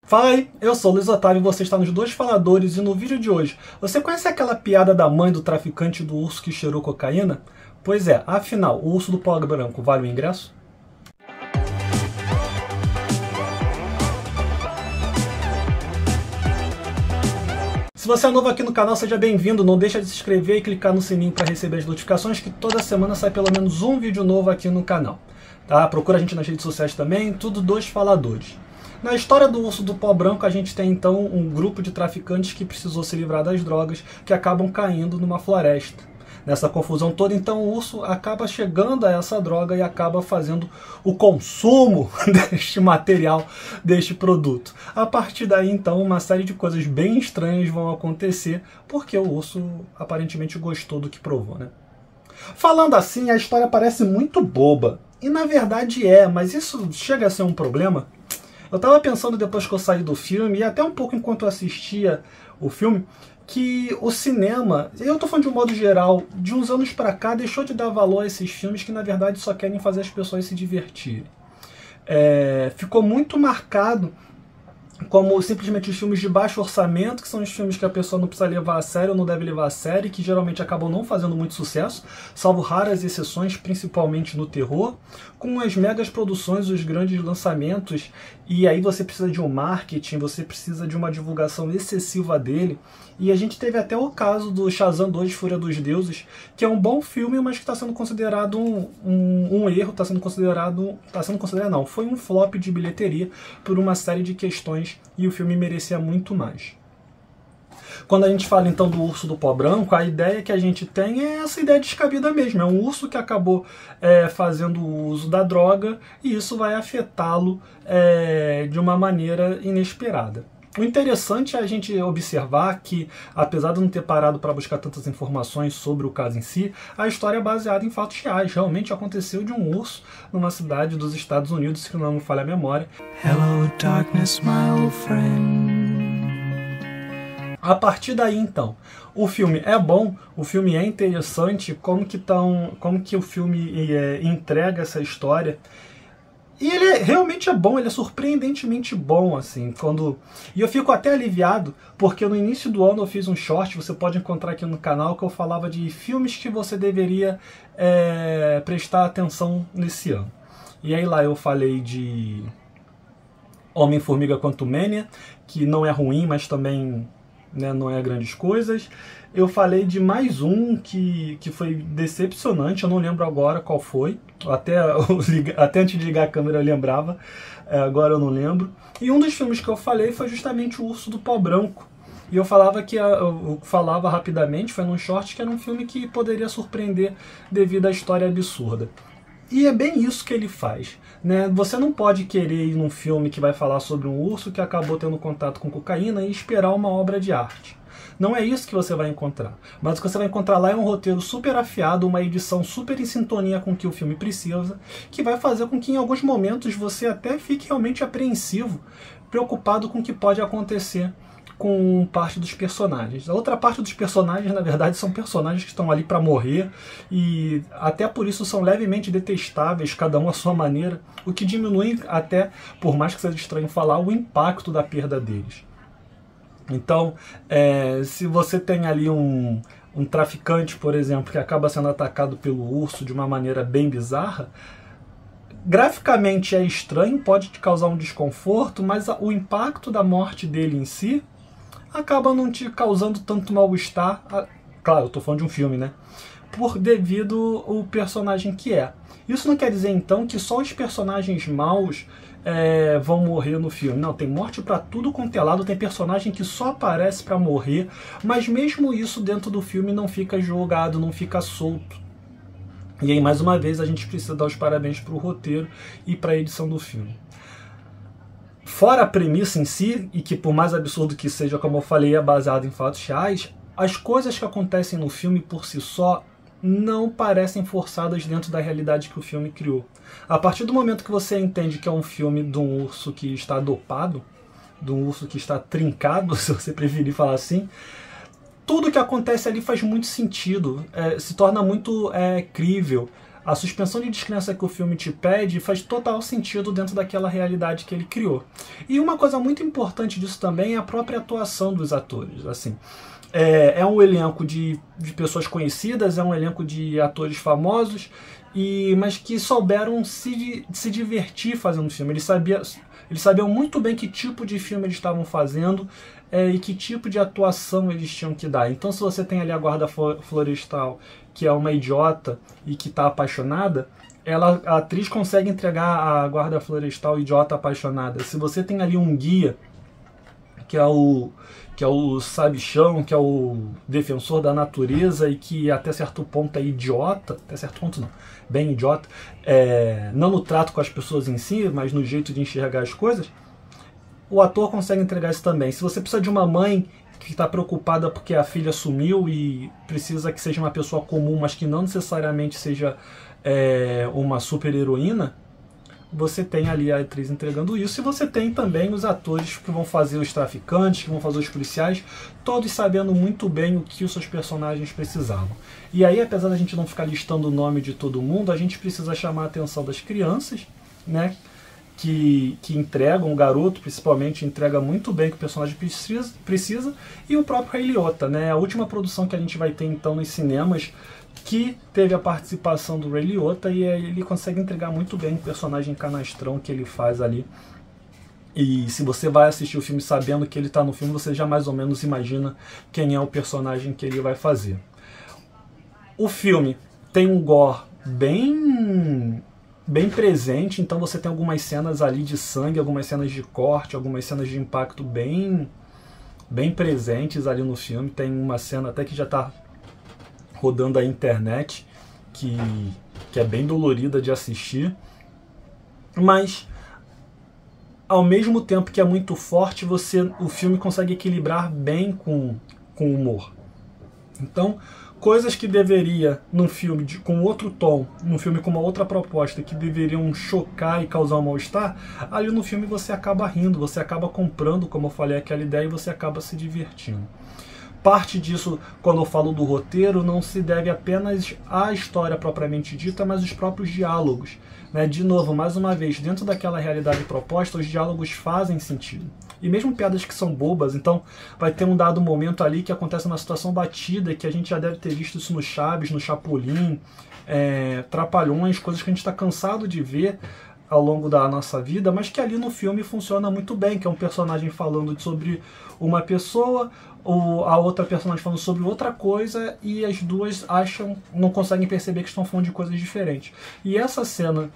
Fala aí, eu sou o Luiz Otávio e você está nos Dois Faladores, e no vídeo de hoje, você conhece aquela piada da mãe do traficante do urso que cheirou cocaína? Pois é, afinal, o urso do pó branco vale o ingresso? Se você é novo aqui no canal, seja bem-vindo, não deixa de se inscrever e clicar no sininho para receber as notificações, que toda semana sai pelo menos um vídeo novo aqui no canal. Tá? Procura a gente nas redes sociais também, tudo Dois Faladores. Na história do urso do pó branco, a gente tem então um grupo de traficantes que precisou se livrar das drogas, que acabam caindo numa floresta. Nessa confusão toda, então, o urso acaba chegando a essa droga e acaba fazendo o consumo deste material, deste produto. A partir daí, então, uma série de coisas bem estranhas vão acontecer, porque o urso aparentemente gostou do que provou, né? Falando assim, a história parece muito boba. E na verdade é, mas isso chega a ser um problema? Eu tava pensando depois que eu saí do filme, e até um pouco enquanto eu assistia o filme, que o cinema, eu tô falando de um modo geral, de uns anos pra cá, deixou de dar valor a esses filmes que na verdade só querem fazer as pessoas se divertirem. Ficou muito marcado como simplesmente os filmes de baixo orçamento, que são os filmes que a pessoa não precisa levar a sério ou não deve levar a sério, que geralmente acabam não fazendo muito sucesso, salvo raras exceções, principalmente no terror, com as megas produções, os grandes lançamentos, e aí você precisa de um marketing, você precisa de uma divulgação excessiva dele, e a gente teve até o caso do Shazam 2, Fúria dos Deuses, que é um bom filme, mas que está sendo considerado um erro, foi um flop de bilheteria por uma série de questões, e o filme merecia muito mais. Quando a gente fala então do urso do pó branco, a ideia que a gente tem é essa ideia descabida mesmo. É um urso que acabou fazendo uso da droga e isso vai afetá-lo de uma maneira inesperada. O interessante é a gente observar que, apesar de não ter parado para buscar tantas informações sobre o caso em si, a história é baseada em fatos reais. Realmente aconteceu de um urso numa cidade dos Estados Unidos, se não me falha a memória. Hello, darkness, my old friend. A partir daí, então, o filme é bom, o filme é interessante, como que o filme entrega essa história. E ele realmente é bom, ele é surpreendentemente bom, assim, E eu fico até aliviado, porque no início do ano eu fiz um short, você pode encontrar aqui no canal, que eu falava de filmes que você deveria prestar atenção nesse ano. E aí lá eu falei de Homem-Formiga Quantumania, que não é ruim, mas também não é grandes coisas. Eu falei de mais um que foi decepcionante, eu não lembro agora qual foi. Até antes de ligar a câmera eu lembrava, agora eu não lembro. E um dos filmes que eu falei foi justamente O Urso do Pó Branco. E eu falava rapidamente, foi num short, que era um filme que poderia surpreender devido à história absurda. E é bem isso que ele faz, né? Você não pode querer ir num filme que vai falar sobre um urso que acabou tendo contato com cocaína e esperar uma obra de arte. Não é isso que você vai encontrar. Mas o que você vai encontrar lá é um roteiro super afiado, uma edição super em sintonia com o que o filme precisa, que vai fazer com que em alguns momentos você até fique realmente apreensivo, preocupado com o que pode acontecer com parte dos personagens. A outra parte dos personagens, na verdade, são personagens que estão ali para morrer e até por isso são levemente detestáveis, cada um à sua maneira, o que diminui até, por mais que seja estranho falar, o impacto da perda deles. Então, se você tem ali um traficante, por exemplo, que acaba sendo atacado pelo urso de uma maneira bem bizarra, graficamente é estranho, pode te causar um desconforto, mas o impacto da morte dele em si acaba não te causando tanto mal-estar. Claro, eu tô falando de um filme, né? Devido ao personagem que é. Isso não quer dizer, então, que só os personagens maus vão morrer no filme. Não, tem morte pra tudo quanto é lado, tem personagem que só aparece pra morrer, mas mesmo isso dentro do filme não fica jogado, não fica solto. E aí, mais uma vez, a gente precisa dar os parabéns pro roteiro e pra edição do filme. Fora a premissa em si, e que por mais absurdo que seja, como eu falei, é baseado em fatos reais, as coisas que acontecem no filme por si só não parecem forçadas dentro da realidade que o filme criou. A partir do momento que você entende que é um filme de um urso que está dopado, de um urso que está trincado, se você preferir falar assim, tudo que acontece ali faz muito sentido, se torna muito crível. A suspensão de descrença que o filme te pede faz total sentido dentro daquela realidade que ele criou. E uma coisa muito importante disso também é a própria atuação dos atores. Assim, é um elenco de pessoas conhecidas, é um elenco de atores famosos, mas que souberam se divertir fazendo o filme. Eles sabiam muito bem que tipo de filme eles estavam fazendo e que tipo de atuação eles tinham que dar. Então, se você tem ali a guarda florestal, que é uma idiota e que está apaixonada, a atriz consegue entregar a guarda florestal idiota apaixonada. Se você tem ali um guia, que é o sabichão, que é o defensor da natureza e que até certo ponto é idiota, até certo ponto não, bem idiota, não no trato com as pessoas em si, mas no jeito de enxergar as coisas, o ator consegue entregar isso também. Se você precisa de uma mãe que está preocupada porque a filha sumiu e precisa que seja uma pessoa comum, mas que não necessariamente seja uma super heroína, você tem ali a atriz entregando isso, e você tem também os atores que vão fazer os traficantes, que vão fazer os policiais, todos sabendo muito bem o que os seus personagens precisavam. E aí, apesar da gente não ficar listando o nome de todo mundo, a gente precisa chamar a atenção das crianças, né, que entregam, o garoto principalmente entrega muito bem o que o personagem precisa, e o próprio Ray Liotta, né, a última produção que a gente vai ter então nos cinemas, que teve a participação do Ray Liotta, e ele consegue entregar muito bem o personagem canastrão que ele faz ali. E se você vai assistir o filme sabendo que ele está no filme, você já mais ou menos imagina quem é o personagem que ele vai fazer. O filme tem um gore bem presente, então você tem algumas cenas ali de sangue, algumas cenas de corte, algumas cenas de impacto bem presentes ali no filme. Tem uma cena até que já está rodando a internet, que é bem dolorida de assistir, mas ao mesmo tempo que é muito forte, o filme consegue equilibrar bem com o humor. Então, coisas que deveria, num filme com outro tom, num filme com uma outra proposta, que deveriam chocar e causar um mal-estar, ali no filme você acaba rindo, você acaba comprando, como eu falei, aquela ideia, e você acaba se divertindo. Parte disso, quando eu falo do roteiro, não se deve apenas à história propriamente dita, mas os próprios diálogos, né? De novo, mais uma vez, dentro daquela realidade proposta, os diálogos fazem sentido. E mesmo piadas que são bobas, então vai ter um dado momento ali que acontece uma situação batida, que a gente já deve ter visto isso no Chaves, no Chapolin, Trapalhões, coisas que a gente está cansado de ver ao longo da nossa vida, mas que ali no filme funciona muito bem, que é um personagem falando sobre uma pessoa, ou a outra personagem falando sobre outra coisa, e as duas não conseguem perceber que estão falando de coisas diferentes. E essa cena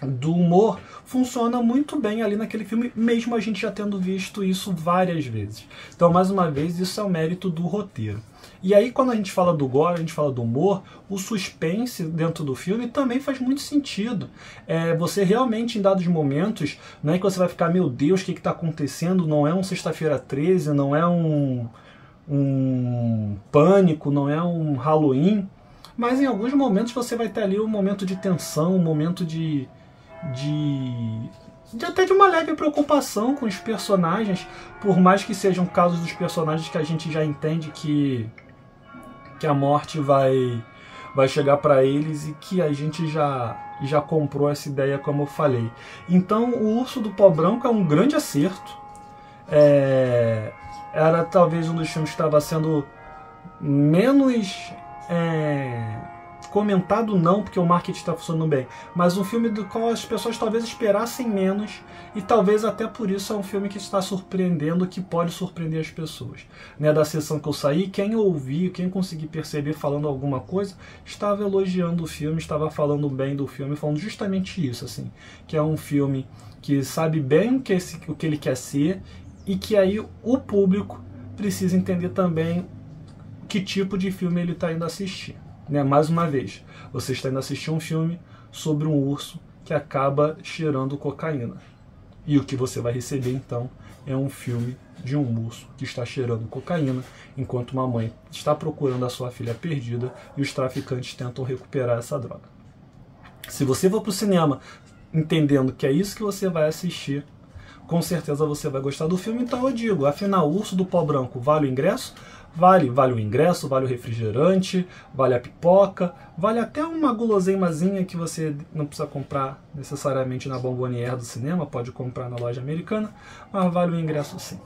do humor funciona muito bem ali naquele filme, mesmo a gente já tendo visto isso várias vezes. Então, mais uma vez, isso é o mérito do roteiro. E aí, quando a gente fala do gore, a gente fala do humor, o suspense dentro do filme também faz muito sentido. Você realmente, em dados momentos, não é que você vai ficar, meu Deus, o que está acontecendo? Não é um Sexta-feira 13, não é um Pânico, não é um Halloween, mas em alguns momentos você vai ter ali um momento de tensão, um momento até de uma leve preocupação com os personagens, por mais que sejam casos dos personagens que a gente já entende que a morte vai chegar para eles e que a gente já comprou essa ideia, como eu falei. Então, O Urso do Pó Branco é um grande acerto. Era talvez um dos filmes que estava sendo menos comentado, não porque o marketing está funcionando bem, mas um filme do qual as pessoas talvez esperassem menos, e talvez até por isso é um filme que está surpreendendo, que pode surpreender as pessoas. Né, da sessão que eu saí, quem ouvi, quem consegui perceber falando alguma coisa, estava elogiando o filme, estava falando bem do filme, falando justamente isso, assim, que é um filme que sabe bem o que ele quer ser, e que aí o público precisa entender também que tipo de filme ele está indo assistir. Né? Mais uma vez, você está indo assistir um filme sobre um urso que acaba cheirando cocaína. E o que você vai receber, então, é um filme de um urso que está cheirando cocaína, enquanto uma mãe está procurando a sua filha perdida e os traficantes tentam recuperar essa droga. Se você for para o cinema entendendo que é isso que você vai assistir, com certeza você vai gostar do filme. Então eu digo, afinal, Urso do Pó Branco vale o ingresso? Vale o ingresso, vale o refrigerante, vale a pipoca, vale até uma guloseimazinha que você não precisa comprar necessariamente na Bomboniere do cinema, pode comprar na loja americana, mas vale o ingresso sim.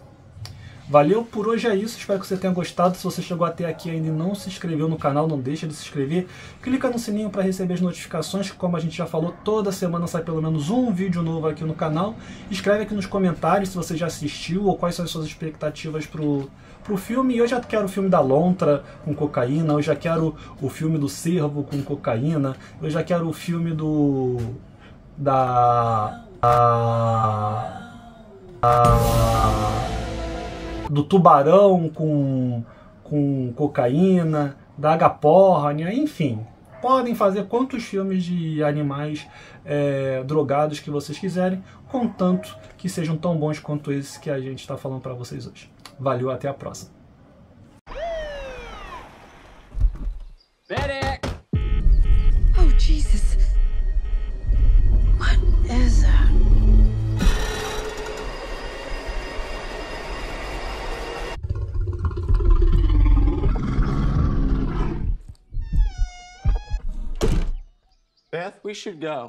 Valeu, por hoje é isso, espero que você tenha gostado. Se você chegou até aqui e ainda não se inscreveu no canal, não deixa de se inscrever. Clica no sininho para receber as notificações, que como a gente já falou, toda semana sai pelo menos um vídeo novo aqui no canal. Escreve aqui nos comentários se você já assistiu ou quais são as suas expectativas pro filme. Eu já quero o filme da lontra com cocaína, eu já quero o filme do cervo com cocaína, eu já quero o filme do tubarão com cocaína, da agapornia, enfim. Podem fazer quantos filmes de animais drogados que vocês quiserem, contanto que sejam tão bons quanto esse que a gente está falando para vocês hoje. Valeu, até a próxima. Oh, Jesus. What is that? Beth, we should go.